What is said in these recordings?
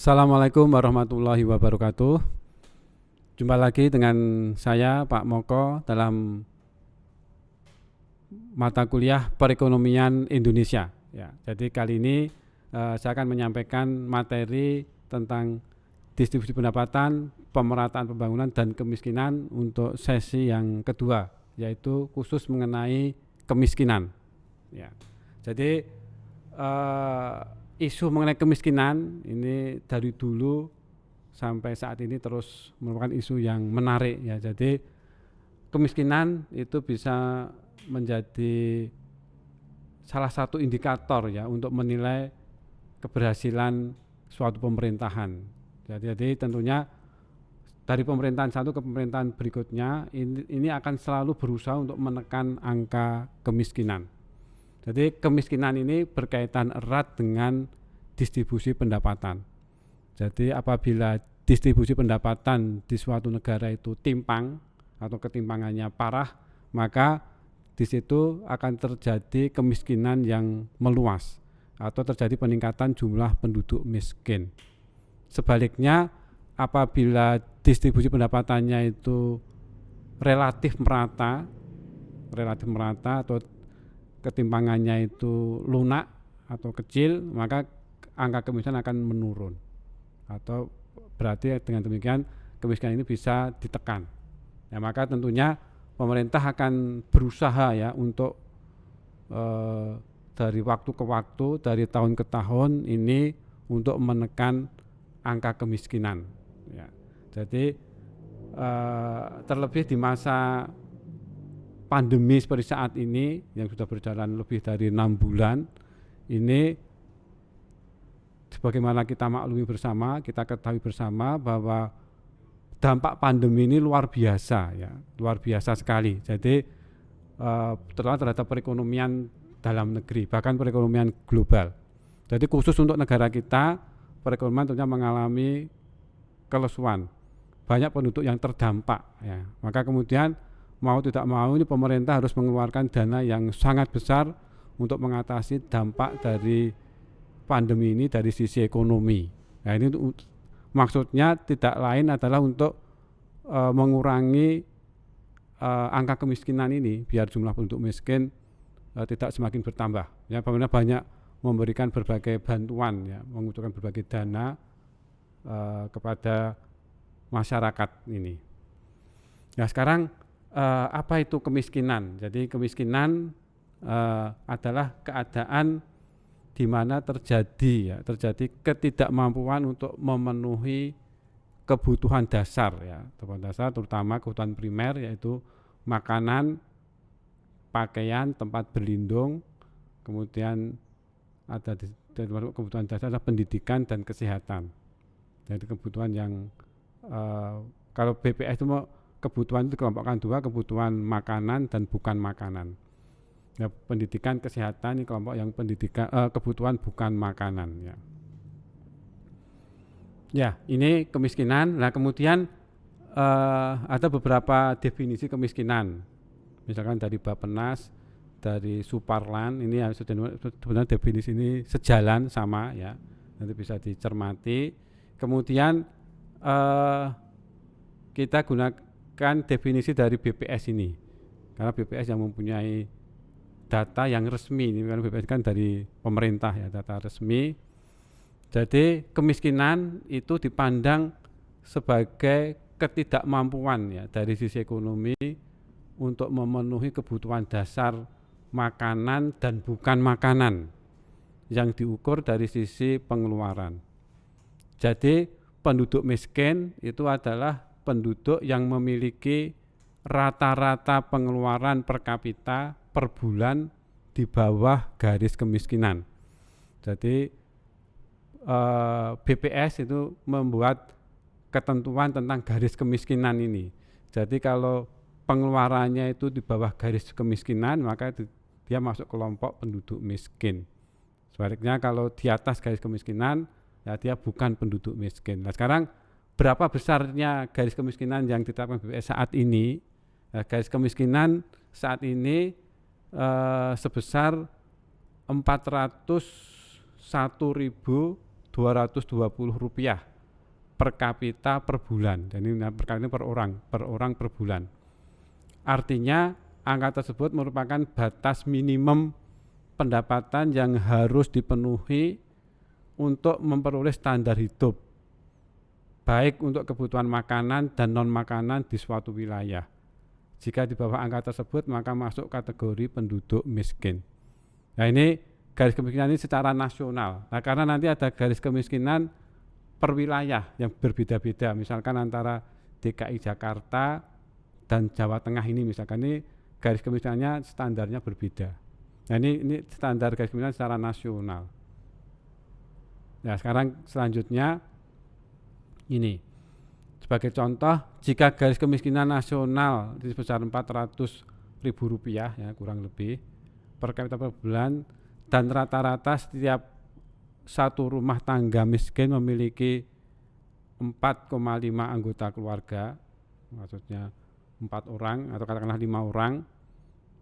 Assalamualaikum warahmatullahi wabarakatuh. Jumpa lagi dengan saya Pak Moko dalam mata kuliah Perekonomian Indonesia. Ya, jadi kali ini saya akan menyampaikan materi tentang distribusi pendapatan, pemerataan pembangunan dan kemiskinan untuk sesi yang kedua, yaitu khusus mengenai kemiskinan. Ya, jadi isu mengenai kemiskinan ini dari dulu sampai saat ini terus merupakan isu yang menarik ya. Jadi kemiskinan itu bisa menjadi salah satu indikator ya untuk menilai keberhasilan suatu pemerintahan. Jadi tentunya dari pemerintahan satu ke pemerintahan berikutnya ini akan selalu berusaha untuk menekan angka kemiskinan. Jadi kemiskinan ini berkaitan erat dengan distribusi pendapatan. Jadi apabila distribusi pendapatan di suatu negara itu timpang atau ketimpangannya parah, maka di situ akan terjadi kemiskinan yang meluas atau terjadi peningkatan jumlah penduduk miskin. Sebaliknya, apabila distribusi pendapatannya itu relatif merata atau ketimpangannya itu lunak atau kecil, maka angka kemiskinan akan menurun. Atau berarti dengan demikian kemiskinan ini bisa ditekan. Ya, maka tentunya pemerintah akan berusaha ya untuk dari waktu ke waktu, dari tahun ke tahun ini untuk menekan angka kemiskinan. Ya, jadi terlebih di masa pandemi seperti saat ini yang sudah berjalan lebih dari 6 bulan ini, sebagaimana kita maklumi bersama, kita ketahui bersama bahwa dampak pandemi ini luar biasa ya, luar biasa sekali. Jadi terutama terhadap perekonomian dalam negeri, bahkan perekonomian global. Jadi khusus untuk negara kita, perekonomian tentunya mengalami kelesuan, banyak penduduk yang terdampak ya. Maka kemudian mau tidak mau ini pemerintah harus mengeluarkan dana yang sangat besar untuk mengatasi dampak dari pandemi ini dari sisi ekonomi. Nah, ini maksudnya tidak lain adalah untuk mengurangi angka kemiskinan ini biar jumlah penduduk miskin tidak semakin bertambah. Ya, pemerintah banyak memberikan berbagai bantuan ya, mengucurkan berbagai dana kepada masyarakat ini. Nah, sekarang apa itu kemiskinan? Jadi kemiskinan adalah keadaan di mana terjadi ketidakmampuan untuk memenuhi kebutuhan dasar ya, kebutuhan dasar terutama kebutuhan primer yaitu makanan, pakaian, tempat berlindung, kemudian ada kebutuhan dasar adalah pendidikan dan kesehatan. Jadi kebutuhan yang kalau BPS itu kebutuhan itu dikelompokkan dua, kebutuhan makanan dan bukan makanan. Ya, pendidikan, kesehatan ini kelompok yang kebutuhan bukan makanan ya. Ya, ini kemiskinan. Nah, kemudian ada beberapa definisi kemiskinan. Misalkan dari Bappenas, dari Suparlan, ini ya sebenarnya definisi ini sejalan sama ya. Nanti bisa dicermati. Kemudian kita gunakan definisi dari BPS ini. Karena BPS yang mempunyai data yang resmi, ini kan BPS kan dari pemerintah ya, data resmi. Jadi kemiskinan itu dipandang sebagai ketidakmampuan ya dari sisi ekonomi untuk memenuhi kebutuhan dasar makanan dan bukan makanan yang diukur dari sisi pengeluaran. Jadi penduduk miskin itu adalah penduduk yang memiliki rata-rata pengeluaran per kapita per bulan di bawah garis kemiskinan. Jadi BPS itu membuat ketentuan tentang garis kemiskinan ini. Jadi kalau pengeluarannya itu di bawah garis kemiskinan, maka dia masuk kelompok penduduk miskin. Sebaliknya kalau di atas garis kemiskinan, ya dia bukan penduduk miskin. Nah, sekarang berapa besarnya garis kemiskinan yang ditetapkan BPS saat ini? Garis kemiskinan saat ini sebesar 401.200 Rp220 per kapita per bulan. Jadi per kapita per orang per bulan. Artinya angka tersebut merupakan batas minimum pendapatan yang harus dipenuhi untuk memperoleh standar hidup, baik untuk kebutuhan makanan dan non makanan di suatu wilayah. Jika di bawah angka tersebut maka masuk kategori penduduk miskin. Nah, ini garis kemiskinan ini secara nasional. Nah, karena nanti ada garis kemiskinan per wilayah yang berbeda-beda, misalkan antara DKI Jakarta dan Jawa Tengah ini, misalkan ini garis kemiskinannya standarnya berbeda. Nah, ini standar garis kemiskinan secara nasional. Nah, sekarang selanjutnya ini sebagai contoh, jika garis kemiskinan nasional sebesar Rp400.000 ya kurang lebih per kapita per bulan, dan rata-rata setiap satu rumah tangga miskin memiliki 4,5 anggota keluarga, maksudnya 4 orang atau katakanlah 5 orang,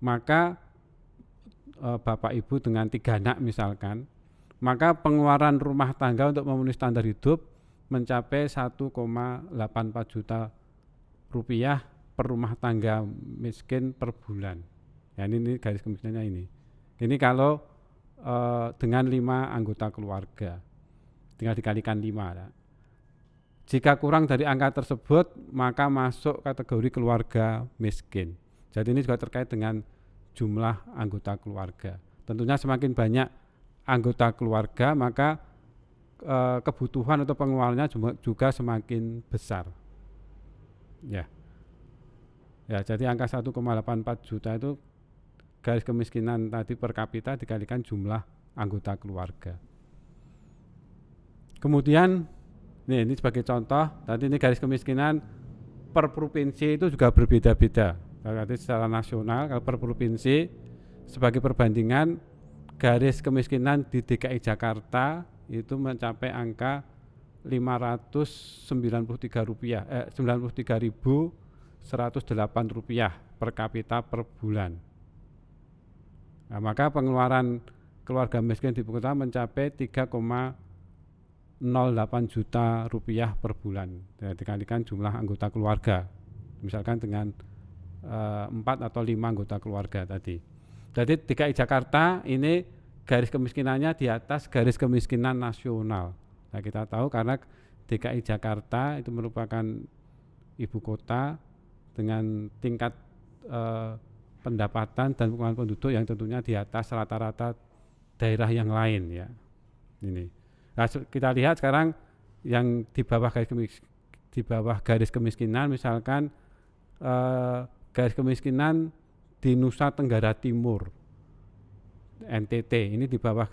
maka bapak ibu dengan 3 anak misalkan, maka pengeluaran rumah tangga untuk memenuhi standar hidup mencapai 1,84 juta rupiah per rumah tangga miskin per bulan. Ya, ini garis kemiskinannya ini. Ini kalau dengan 5 anggota keluarga, tinggal dikalikan 5 ya. Jika kurang dari angka tersebut maka masuk kategori keluarga miskin. Jadi ini juga terkait dengan jumlah anggota keluarga. Tentunya semakin banyak anggota keluarga maka kebutuhan atau pengeluarannya juga semakin besar. Ya, jadi angka 1,84 juta itu garis kemiskinan tadi per kapita dikalikan jumlah anggota keluarga. Kemudian ini sebagai contoh, tadi ini garis kemiskinan per provinsi itu juga berbeda-beda. Berarti secara nasional, kalau per provinsi sebagai perbandingan, garis kemiskinan di DKI Jakarta itu mencapai angka Rp93.108 per kapita per bulan. Nah, maka pengeluaran keluarga miskin di ibu kota mencapai 3,08 juta rupiah per bulan. Jadi dikalikan jumlah anggota keluarga, misalkan dengan 4 atau 5 anggota keluarga tadi. Jadi DKI Jakarta ini garis kemiskinannya di atas garis kemiskinan nasional. Nah, kita tahu karena DKI Jakarta itu merupakan ibu kota dengan tingkat pendapatan dan pengeluaran penduduk yang tentunya di atas rata-rata daerah yang lain ya. Ini. Nah, kita lihat sekarang yang di bawah garis kemiskinan, misalkan garis kemiskinan di Nusa Tenggara Timur, NTT, ini di bawah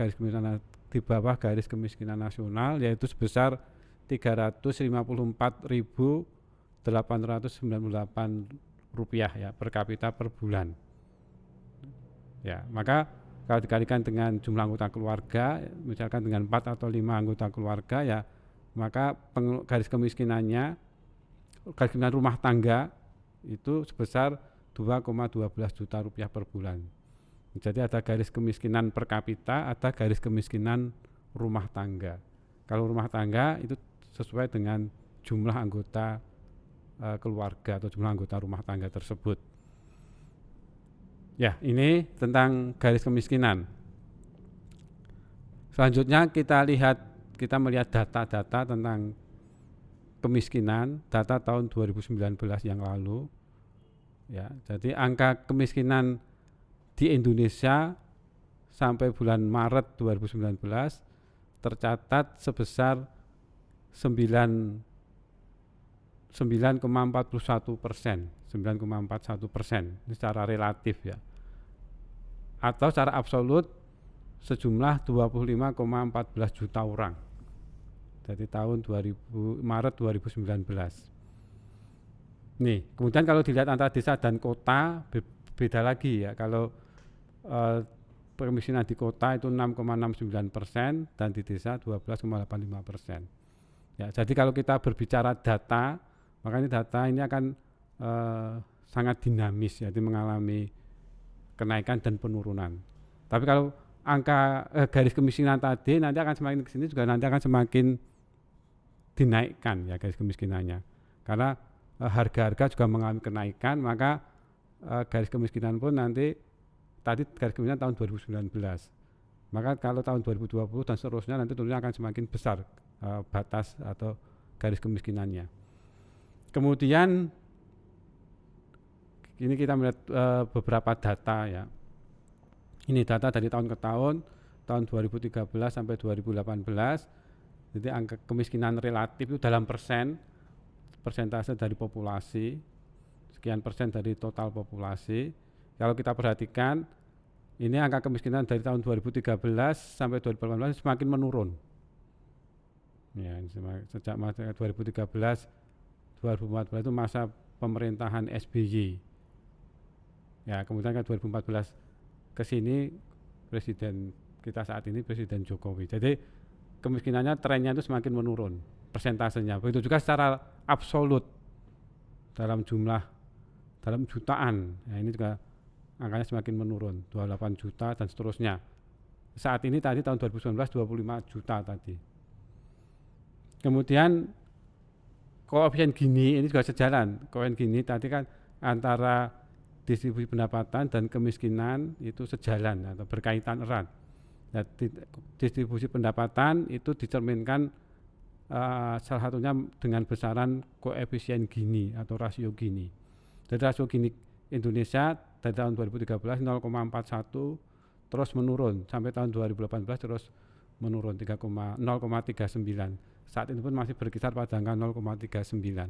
garis kemiskinan nasional, yaitu sebesar Rp354.898 ya per kapita per bulan. Ya, maka kalau dikalikan dengan jumlah anggota keluarga, misalkan dengan 4 atau 5 anggota keluarga ya, maka garis kemiskinan rumah tangga itu sebesar 2,12 juta rupiah per bulan. Jadi ada garis kemiskinan per kapita, ada garis kemiskinan rumah tangga. Kalau rumah tangga itu sesuai dengan jumlah anggota keluarga atau jumlah anggota rumah tangga tersebut. Ya, ini tentang garis kemiskinan. Selanjutnya kita melihat data-data tentang kemiskinan, data tahun 2019 yang lalu. Ya, jadi angka kemiskinan di Indonesia sampai bulan Maret 2019 tercatat sebesar 9,41%, ini secara relatif ya, atau secara absolut sejumlah 25,14 juta orang dari tahun Maret 2019. Nih, kemudian kalau dilihat antara desa dan kota beda lagi ya. Kalau kemiskinan di kota itu 6,69% dan di desa 12,85%. Ya, jadi kalau kita berbicara data, makanya data ini akan sangat dinamis, jadi mengalami kenaikan dan penurunan. Tapi kalau angka garis kemiskinan tadi nanti akan semakin kesini juga nanti akan semakin dinaikkan ya garis kemiskinannya, karena harga-harga juga mengalami kenaikan, maka garis kemiskinan pun nanti tadi garis kemiskinan tahun 2019, maka kalau tahun 2020 dan seterusnya nanti tentunya akan semakin besar batas atau garis kemiskinannya. Kemudian ini kita melihat beberapa data ya. Ini data dari tahun ke tahun 2013 sampai 2018. Jadi angka kemiskinan relatif itu dalam persentase dari populasi, sekian persen dari total populasi. Kalau kita perhatikan, ini angka kemiskinan dari tahun 2013 sampai 2018 semakin menurun. Ya, sejak masa 2013, 2014 itu masa pemerintahan SBY. Ya, kemudian kan 2014 ke sini presiden kita saat ini Presiden Jokowi. Jadi kemiskinannya trennya itu semakin menurun persentasenya. Begitu juga secara absolut dalam jutaan. Ya, ini juga angkanya semakin menurun, 28 juta dan seterusnya. Saat ini tadi tahun 2019 25 juta tadi. Kemudian koefisien Gini ini juga sejalan. Koefisien Gini tadi kan antara distribusi pendapatan dan kemiskinan itu sejalan atau berkaitan erat. Nah, distribusi pendapatan itu dicerminkan salah satunya dengan besaran koefisien Gini atau rasio Gini. Jadi rasio Gini Indonesia dari tahun 2013 0,41 terus menurun sampai tahun 2018 terus menurun 0,39. Saat ini pun masih berkisar pada angka 0,39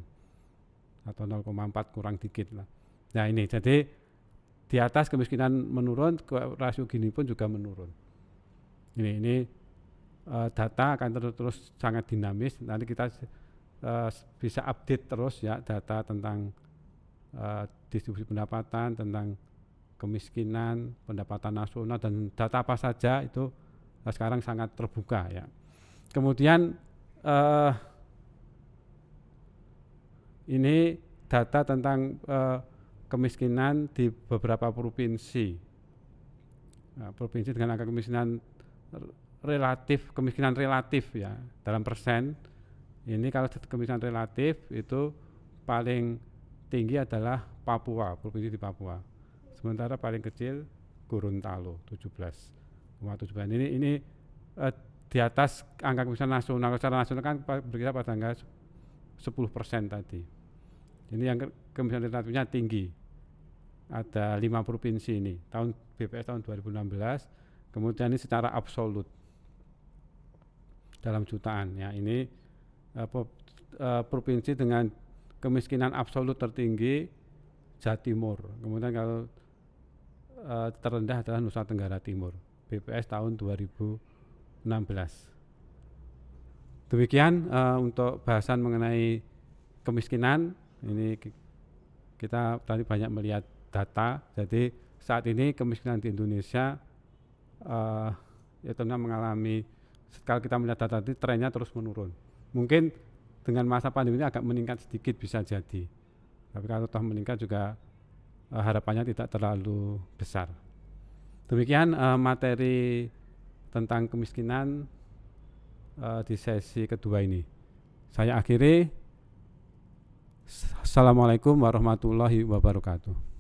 atau 0,4 kurang dikit lah. Nah ini jadi di atas kemiskinan menurun, rasio Gini pun juga menurun. Ini data akan terus sangat dinamis. Nanti kita bisa update terus ya data tentang distribusi pendapatan, tentang kemiskinan, pendapatan nasional dan data apa saja itu sekarang sangat terbuka ya. Kemudian ini data tentang kemiskinan di beberapa provinsi. Nah, provinsi dengan angka kemiskinan relatif ya dalam persen. Ini kalau kemiskinan relatif itu paling tinggi adalah Papua, provinsi di Papua. Sementara paling kecil Gorontalo 17,7. Ini di atas angka kemiskinan nasional. Secara nasional kan berkisar pada angka 10% tadi. Ini yang kemiskinan relatifnya tinggi. Ada 5 provinsi ini. BPS tahun 2016. Kemudian ini secara absolut dalam jutaan. Ya ini provinsi dengan kemiskinan absolut tertinggi Jawa Timur. Kemudian kalau terendah adalah Nusa Tenggara Timur. BPS tahun 2016. Demikian untuk bahasan mengenai kemiskinan. Ini kita tadi banyak melihat data. Jadi saat ini kemiskinan di Indonesia ya tentunya mengalami, kalau kita melihat data tadi trennya terus menurun. Mungkin dengan masa pandemi ini agak meningkat sedikit bisa jadi. Tapi kalau toh meningkat juga harapannya tidak terlalu besar. Demikian materi tentang kemiskinan di sesi kedua ini. Saya akhiri. Assalamualaikum warahmatullahi wabarakatuh.